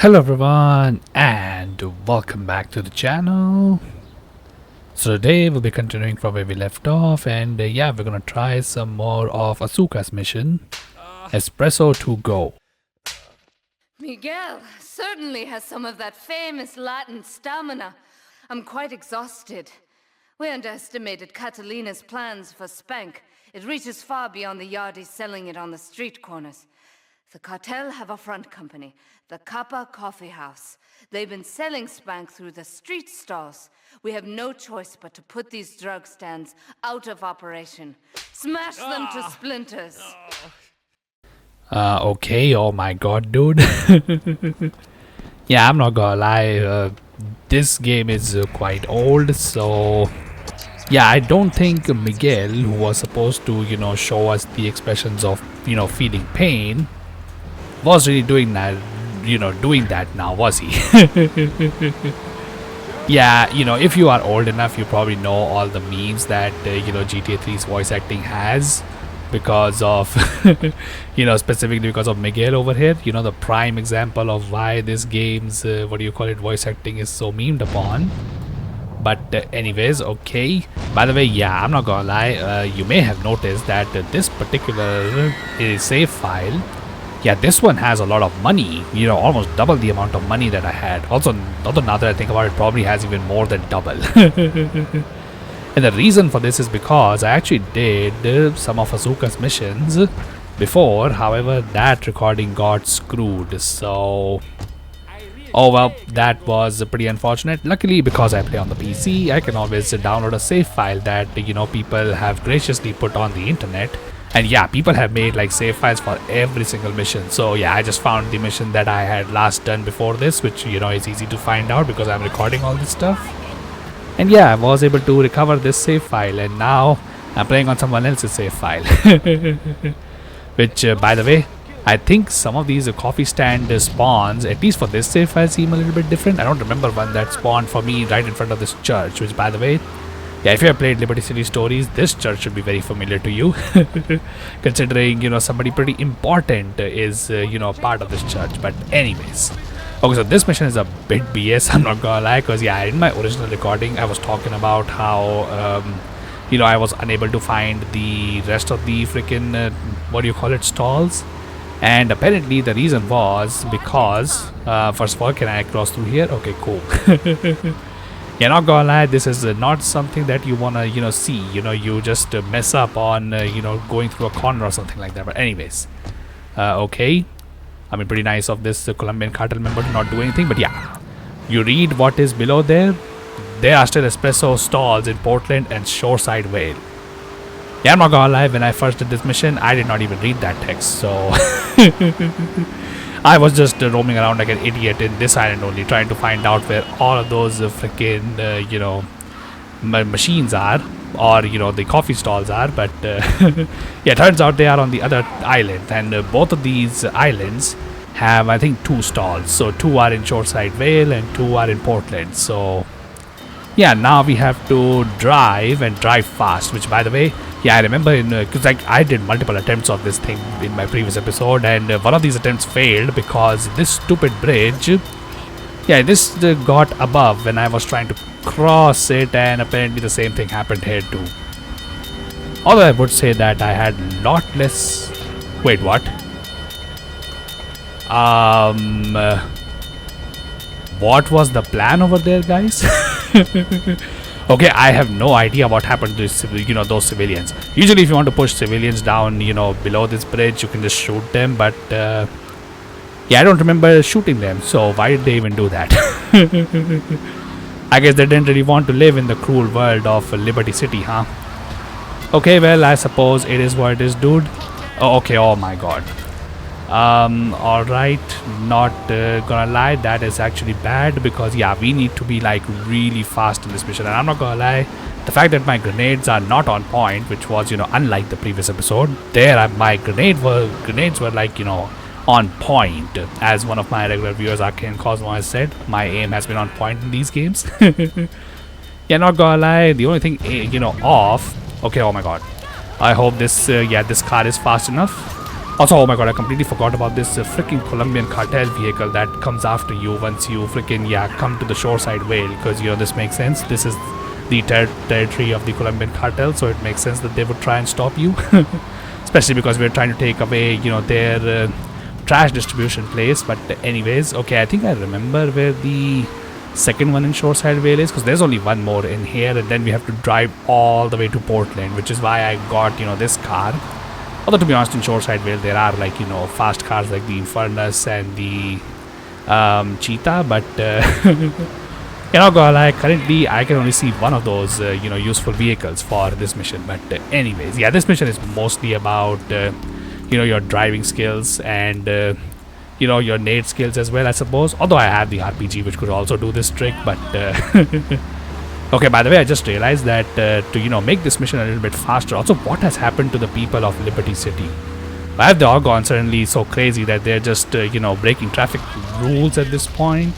Hello everyone and welcome back to the channel. So today we'll be continuing from where we left off and yeah, we're gonna try some more of Asuka's mission, Espresso to go. Miguel certainly has some of that famous Latin stamina. I'm quite exhausted. We underestimated Catalina's plans for Spank. It reaches far beyond the yardies selling it on the street corners. The Cartel have a front company, the Kappa Coffee House. They've been selling Spank through the street stalls. We have no choice but to put these drug stands out of operation. Smash them to splinters. Okay, oh my god, dude. Yeah, I'm not gonna lie, this game is quite old, so yeah, I don't think Miguel, who was supposed to, show us the expressions of, feeling pain, was really doing that, now, was he? Yeah, if you are old enough, you probably know all the memes that, GTA 3's voice acting has because of, specifically because of Miguel over here, the prime example of why this game's, voice acting is so memed upon. But anyways, okay. By the way, yeah, I'm not gonna lie, you may have noticed that this particular save file, yeah, this one has a lot of money, almost double the amount of money that I had. Also, now that I think about it, probably has even more than double. And the reason for this is because I actually did some of Asuka's missions before. However, that recording got screwed, so oh well, that was pretty unfortunate. Luckily, because I play on the PC, I can always download a save file that people have graciously put on the internet. And yeah, people have made like save files for every single mission. So yeah, I just found the mission that I had last done before this, which is easy to find out because I'm recording all this stuff. And yeah, I was able to recover this save file, and now I'm playing on someone else's save file. Which by the way, I think some of these coffee stand spawns, at least for this save file, seem a little bit different. I don't remember one that spawned for me right in front of this church, which by the way, yeah, if you have played Liberty City Stories, this church should be very familiar to you. Considering, somebody pretty important is, part of this church. But anyways. Okay, so this mission is a bit BS, I'm not gonna lie. Because, yeah, in my original recording, I was talking about how, I was unable to find the rest of the freaking, stalls. And apparently the reason was because, first of all, can I cross through here? Okay, cool. Yeah, not gonna lie, this is not something that you wanna, see. You just mess up on, going through a corner or something like that. But anyways, okay. I mean, pretty nice of this Colombian cartel member to not do anything. But yeah, you read what is below there. There are still espresso stalls in Portland and Shoreside Vale. Yeah, I'm not gonna lie, when I first did this mission, I did not even read that text. So I was just roaming around like an idiot in this island only, trying to find out where all of those freaking, machines are, or, the coffee stalls are. But, yeah, turns out they are on the other island. And both of these islands have, I think, 2 stalls. So 2 are in Shoreside Vale and 2 are in Portland. So, yeah, now we have to drive and drive fast, which, by the way, yeah, I remember because I did multiple attempts of this thing in my previous episode, and one of these attempts failed because this stupid bridge, yeah, this got above when I was trying to cross it, and apparently the same thing happened here too. Although I would say that I had lot less. Wait, what? What was the plan over there, guys? Okay, I have no idea what happened to those civilians. Usually, if you want to push civilians down, below this bridge, you can just shoot them. But yeah, I don't remember shooting them. So why did they even do that? I guess they didn't really want to live in the cruel world of Liberty City, huh? Okay, well, I suppose it is what it is, dude. Oh, okay, oh my god. Alright, not gonna lie, that is actually bad because, yeah, we need to be like really fast in this mission. And I'm not gonna lie, the fact that my grenades are not on point, which was, unlike the previous episode, there my grenades were like, on point. As one of my regular viewers, Arcane Cosmo, has said, my aim has been on point in these games. Yeah, not gonna lie, the only thing, off. Okay, oh my god. I hope this, this car is fast enough. Also, oh my god, I completely forgot about this freaking Colombian cartel vehicle that comes after you once you freaking, yeah, come to the shoreside whale. Because, this makes sense. This is the territory of the Colombian cartel, so it makes sense that they would try and stop you. Especially because we're trying to take away, their trash distribution place. But anyways, okay, I think I remember where the second one in shoreside whale is, because there's only one more in here, and then we have to drive all the way to Portland, which is why I got, this car. Although, to be honest, in shoreside whale there are like, fast cars like the Infernus and the Cheetah, but currently I can only see one of those useful vehicles for this mission. But anyways, yeah, this mission is mostly about your driving skills and your nade skills as well, I suppose. Although I have the RPG, which could also do this trick, but okay, by the way, I just realized that to make this mission a little bit faster, also what has happened to the people of Liberty City? Why have they all gone suddenly so crazy that they're just breaking traffic rules at this point?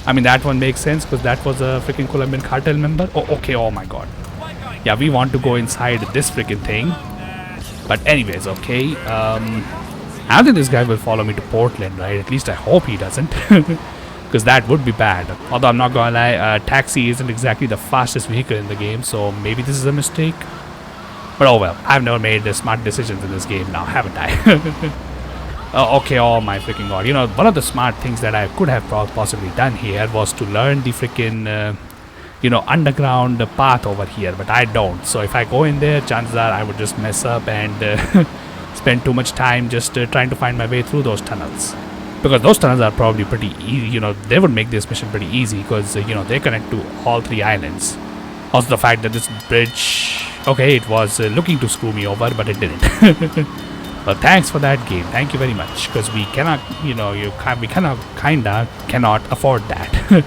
I mean, that one makes sense because that was a freaking Colombian cartel member. Oh, okay, oh my god. Yeah, we want to go inside this freaking thing. But anyways, okay. I don't think this guy will follow me to Portland, right? At least I hope he doesn't. Because that would be bad. Although I'm not gonna lie, taxi isn't exactly the fastest vehicle in the game, so maybe this is a mistake. But oh well, I've never made smart decisions in this game now, haven't I? Oh, okay, oh my freaking god. One of the smart things that I could have possibly done here was to learn the freaking, underground path over here, but I don't. So if I go in there, chances are I would just mess up and spend too much time just trying to find my way through those tunnels. Because those tunnels are probably pretty easy, they would make this mission pretty easy because, they connect to all three islands. Also the fact that this bridge, okay, it was looking to screw me over, but it didn't. Well, thanks for that game. Thank you very much. Because we cannot, we kinda cannot afford that.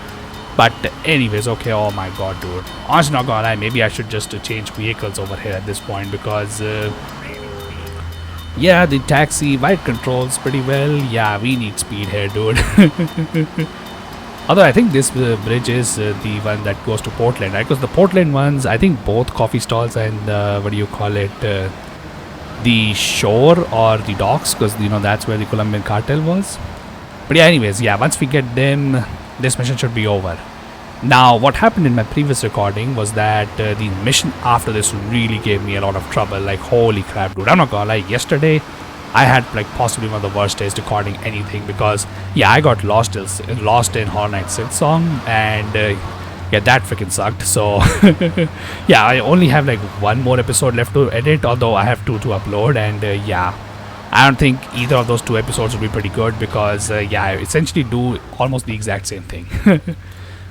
But anyways, okay, oh my god, dude. Honestly, not gonna lie, maybe I should just change vehicles over here at this point because, yeah, the taxi, white controls pretty well. Yeah, we need speed here, dude. Although I think this bridge is the one that goes to Portland, right? Because the Portland ones, I think both coffee stalls and, the shore or the docks, because that's where the Colombian cartel was. But yeah, anyways, yeah, once we get them, this mission should be over. Now, what happened in my previous recording was that the mission after this really gave me a lot of trouble. Like, holy crap, dude, I'm not gonna lie, yesterday I had like possibly one of the worst days recording anything because, yeah, I got lost in Horror Night Silksong, and yeah, that freaking sucked. So yeah, I only have like one more episode left to edit, although I have two to upload, and yeah, I don't think either of those two episodes will be pretty good because yeah, I essentially do almost the exact same thing.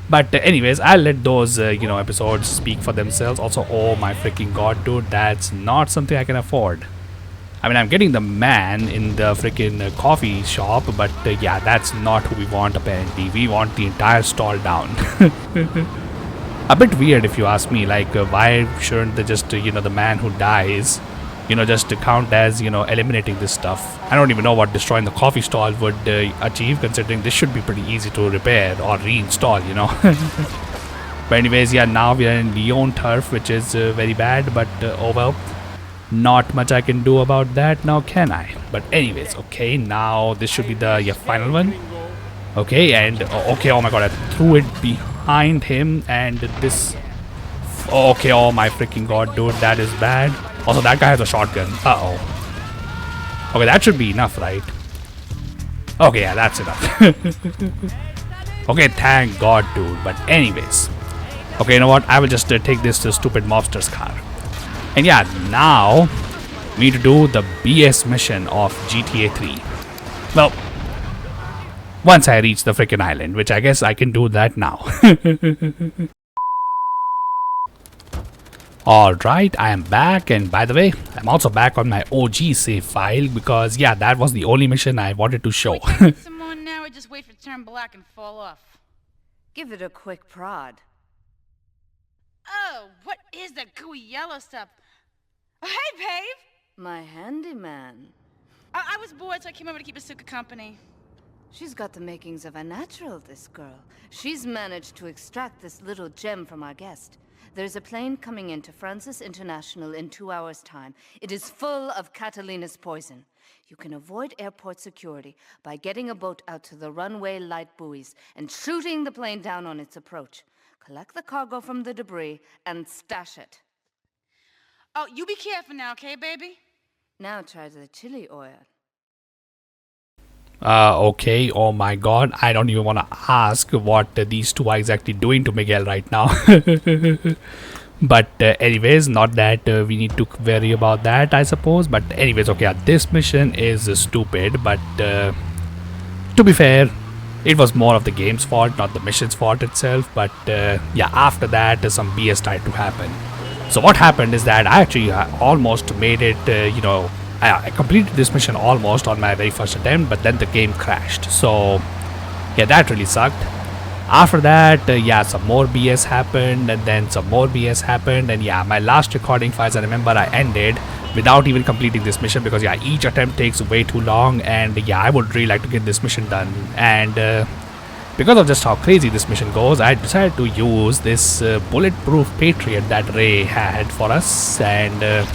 But anyways, I'll let those episodes speak for themselves. Also, oh my freaking god, dude, that's not something I can afford. I mean, I'm getting the man in the freaking coffee shop, but yeah, that's not who we want apparently. We want the entire stall down. A bit weird if you ask me, like why shouldn't they just, the man who dies, just to count as, eliminating this stuff. I don't even know what destroying the coffee stall would achieve, considering this should be pretty easy to repair or reinstall, But anyways, yeah, now we are in Leon turf, which is very bad, but oh well. Not much I can do about that now, can I? But anyways, okay, now this should be the final one. Okay, and okay, oh my god, I threw it behind him, and this... Okay, oh my freaking god, dude, that is bad. Also, that guy has a shotgun. Uh-oh. Okay, that should be enough, right? Okay, yeah, that's enough. Okay, thank god, dude. But anyways. Okay, you know what? I will just take this stupid mobster's car. And yeah, now we need to do the BS mission of GTA 3. Well, once I reach the freaking island, which I guess I can do that now. Alright, I am back, and by the way, I'm also back on my OG save file because, yeah, that was the only mission I wanted to show. Some more now or just wait for it to turn black and fall off? Give it a quick prod. Oh, what is that gooey yellow stuff? Oh, hey, babe! My handyman. I was bored, so I came over to keep Asuka company. She's got the makings of a natural, this girl. She's managed to extract this little gem from our guest. There's a plane coming into Francis International in 2 hours' time. It is full of Catalina's poison. You can avoid airport security by getting a boat out to the runway light buoys and shooting the plane down on its approach. Collect the cargo from the debris and stash it. Oh, you be careful now, okay, baby? Now try the chili oil. Okay, oh my god, I don't even want to ask what these two are exactly doing to Miguel right now. But anyways, not that we need to worry about that, I suppose. But anyways, okay, this mission is stupid, but to be fair, it was more of the game's fault, not the mission's fault itself. But yeah, after that, some BS started to happen. So what happened is that I actually almost made it, I completed this mission almost on my very first attempt, but then the game crashed. So yeah, that really sucked. After that, yeah, some more BS happened, and then some more BS happened, and yeah, my last recording files, I remember I ended without even completing this mission because yeah, each attempt takes way too long, and yeah, I would really like to get this mission done. And because of just how crazy this mission goes, I decided to use this bulletproof Patriot that Ray had for us, and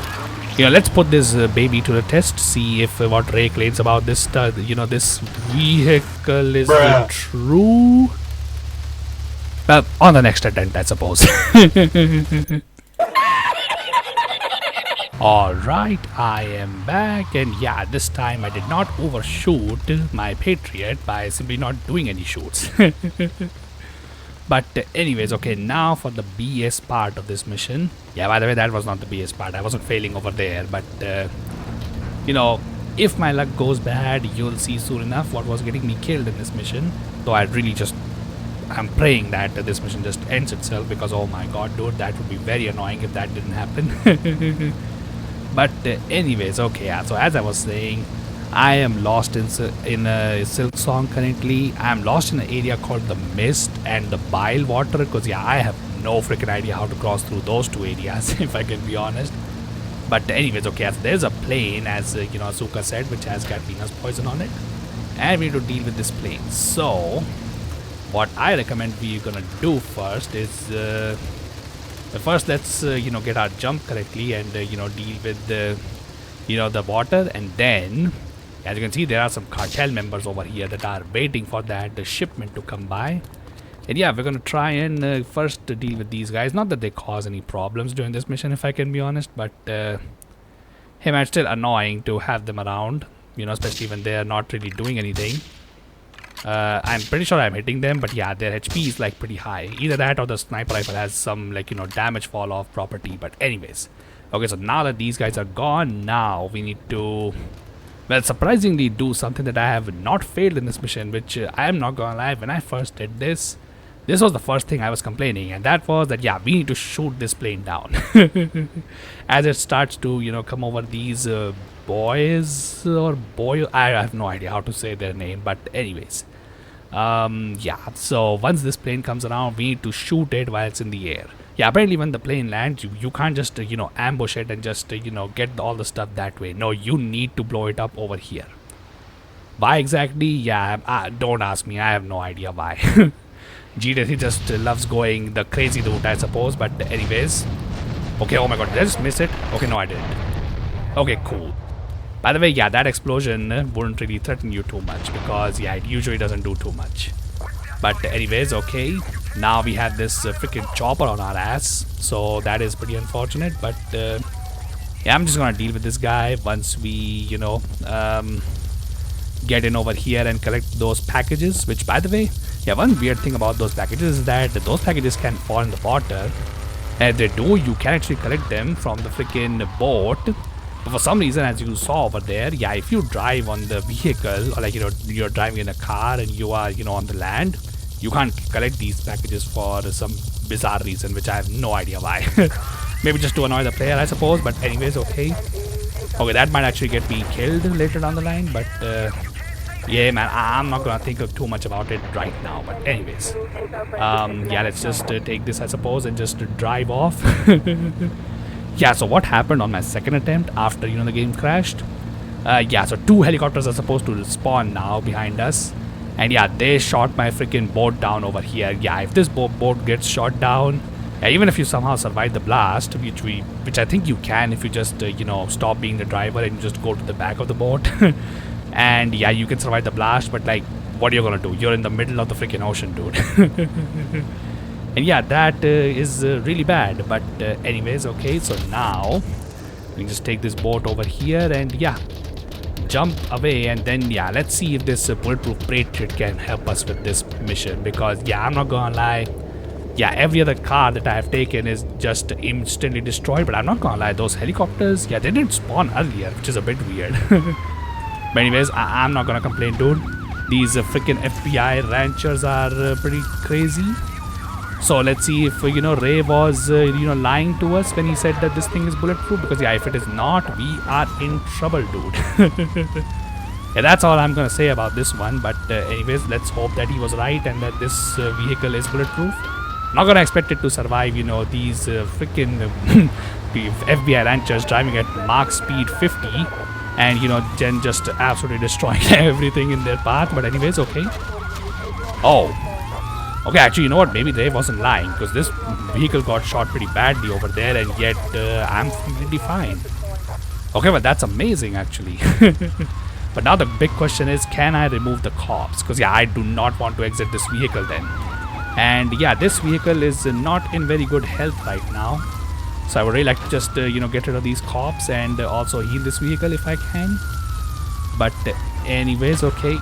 let's put this baby to the test, see if what Ray claims about this this vehicle is true. On the next attempt, I suppose. Alright, I am back, and yeah, this time I did not overshoot my Patriot by simply not doing any shoots. But anyways, okay, now for the BS part of this mission. Yeah, by the way, that was not the BS part. I wasn't failing over there, but if my luck goes bad, you'll see soon enough what was getting me killed in this mission. Though I'm praying that this mission just ends itself, because oh my god, dude, that would be very annoying if that didn't happen. But anyways, okay, yeah, so as I was saying, I am lost in a Silk Song currently. I'm lost in an area called the Mist and the Bile Water, because yeah, I have no freaking idea how to cross through those two areas, if I can be honest. But anyways, okay, so there's a plane, as Asuka said, which has Catalina's poison on it, and we need to deal with this plane. So what I recommend we're gonna do first is first let's get our jump correctly and deal with the water, and then as you can see, there are some cartel members over here that are waiting for that shipment to come by. And yeah, we're gonna try and first deal with these guys. Not that they cause any problems during this mission, if I can be honest, but hey man, it's still annoying to have them around, especially when they're not really doing anything. I'm pretty sure I'm hitting them, but yeah, their HP is like pretty high. Either that or the sniper rifle has some damage fall off property. But anyways, okay, so now that these guys are gone, now we need to, well, surprisingly do something that I have not failed in this mission, which I am not gonna lie, when I first did this was the first thing I was complaining, and that was that yeah, we need to shoot this plane down. As it starts to come over these boys or boy, I have no idea how to say their name, but anyways, yeah, so once this plane comes around, we need to shoot it while it's in the air. Yeah, apparently when the plane lands, you can't just ambush it and just get all the stuff that way. No, you need to blow it up over here. Why exactly? Yeah, don't ask me, I have no idea why. GTA just loves going the crazy route, I suppose. But anyways, okay, oh my god, did I just miss it? Okay, no, I didn't. Okay, cool. By the way, yeah, that explosion wouldn't really threaten you too much, because yeah, it usually doesn't do too much. But anyways, okay, now we have this freaking chopper on our ass, so that is pretty unfortunate. But yeah, I'm just gonna deal with this guy once we get in over here and collect those packages. Which, by the way, yeah, one weird thing about those packages is that those packages can fall in the water, and if they do, you can actually collect them from the freaking boat. But for some reason, as you saw over there, yeah, if you drive on the vehicle, or like you're driving in a car and you are on the land, you can't collect these packages for some bizarre reason, which I have no idea why. Maybe just to annoy the player, I suppose. But anyways, okay, that might actually get me killed later down the line, but yeah, man, I'm not gonna think of too much about it right now. But anyways, yeah, let's just take this, I suppose, and just drive off. Yeah, so what happened on my second attempt after the game crashed? Yeah, so 2 helicopters are supposed to spawn now behind us, and yeah, they shot my freaking boat down over here. Yeah, if this boat gets shot down, Yeah, even if you somehow survive the blast, which I think you can if you just stop being the driver and just go to the back of the boat, and yeah, you can survive the blast. But like, what are you gonna do? You're in the middle of the freaking ocean, dude. And yeah, that is really bad. But anyways, okay. So now we can just take this boat over here and yeah, jump away, and then yeah, let's see if this bulletproof patriot can help us with this mission, because yeah, I'm not gonna lie, yeah, every other car that I have taken is just instantly destroyed. But I'm not gonna lie, those helicopters, yeah, they didn't spawn earlier, which is a bit weird. But anyways, I'm not gonna complain, dude. These freaking FBI ranchers are pretty crazy. So let's see if Ray was lying to us when he said that this thing is bulletproof, because yeah, if it is not, we are in trouble, dude. Yeah, that's all I'm gonna say about this one. But anyways, let's hope that he was right and that this vehicle is bulletproof. Not gonna expect it to survive these freaking FBI ranchers driving at Mach speed 50 and then just absolutely destroying everything in their path. But anyways, okay. Oh, okay, actually, you know what? Maybe Ray wasn't lying, because this vehicle got shot pretty badly over there, and yet I'm completely fine. Okay, well, that's amazing, actually. But now the big question is, can I remove the cops? Because, yeah, I do not want to exit this vehicle then. And, yeah, this vehicle is not in very good health right now. So I would really like to just, get rid of these cops and also heal this vehicle if I can. But anyways, okay,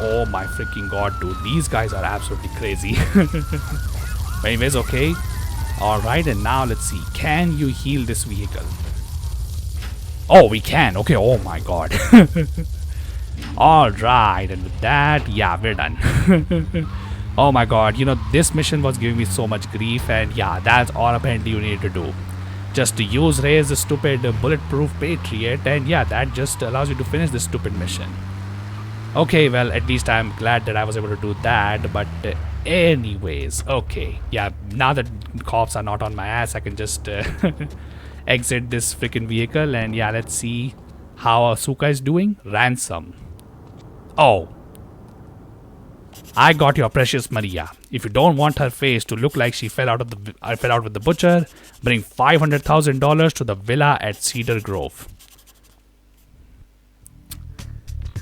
oh my freaking god, dude, these guys are absolutely crazy. But anyways, okay, all right, and now let's see, can you heal this vehicle? Oh, we can. Okay, oh my god. All right, and with that, yeah, we're done. Oh my god, this mission was giving me so much grief, and yeah, that's all apparently you need to do. Just to use Ray's stupid bulletproof patriot, and yeah, that just allows you to finish this stupid mission. Okay, well, at least I'm glad that I was able to do that. But anyways, okay, yeah, now that cops are not on my ass, I can just exit this freaking vehicle. And yeah, let's see how Asuka is doing. Ransom. Oh, I got your precious Maria. If you don't want her face to look like she fell out with the butcher, bring $500,000 to the villa at Cedar Grove.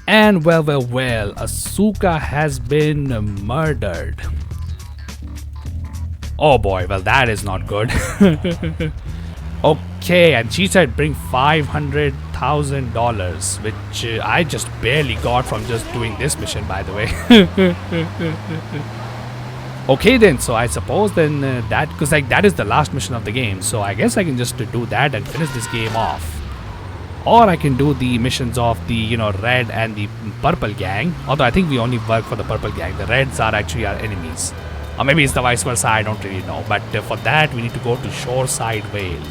And well, Asuka has been murdered. Oh boy, well, that is not good. Okay, and she said bring $500,000, which I just barely got from just doing this mission, by the way. Okay then, so I suppose then that, because like that is the last mission of the game, so I guess I can just do that and finish this game off. Or I can do the missions of the red and the purple gang, although I think we only work for the purple gang. The reds are actually our enemies, or maybe it's the vice versa, I don't really know. But for that we need to go to Shoreside Vale.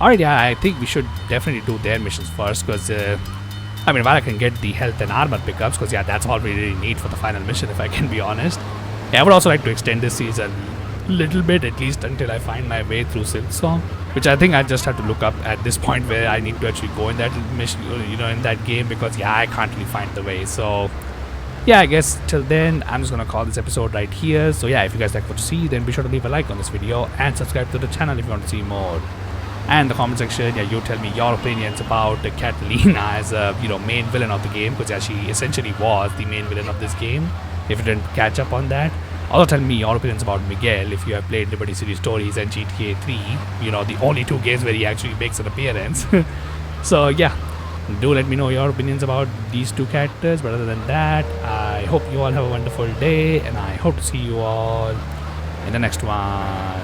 Alright, yeah, I think we should definitely do their missions first, because I mean, while I can get the health and armor pickups, because yeah, that's all we really need for the final mission, if I can be honest. Yeah, I would also like to extend this season a little bit, at least until I find my way through Silksong, which I think I just have to look up at this point where I need to actually go in that mission, in that game, because yeah, I can't really find the way. So yeah, I guess till then I'm just gonna call this episode right here. So yeah, if you guys like what you see, then be sure to leave a like on this video and subscribe to the channel if you want to see more. And in the comment section, yeah, you tell me your opinions about Catalina as a main villain of the game, because yeah, she essentially was the main villain of this game, if you didn't catch up on that. Also tell me your opinions about Miguel if you have played Liberty City Stories and GTA 3, the only two games where he actually makes an appearance. So yeah, do let me know your opinions about these two characters. But other than that, I hope you all have a wonderful day, and I hope to see you all in the next one.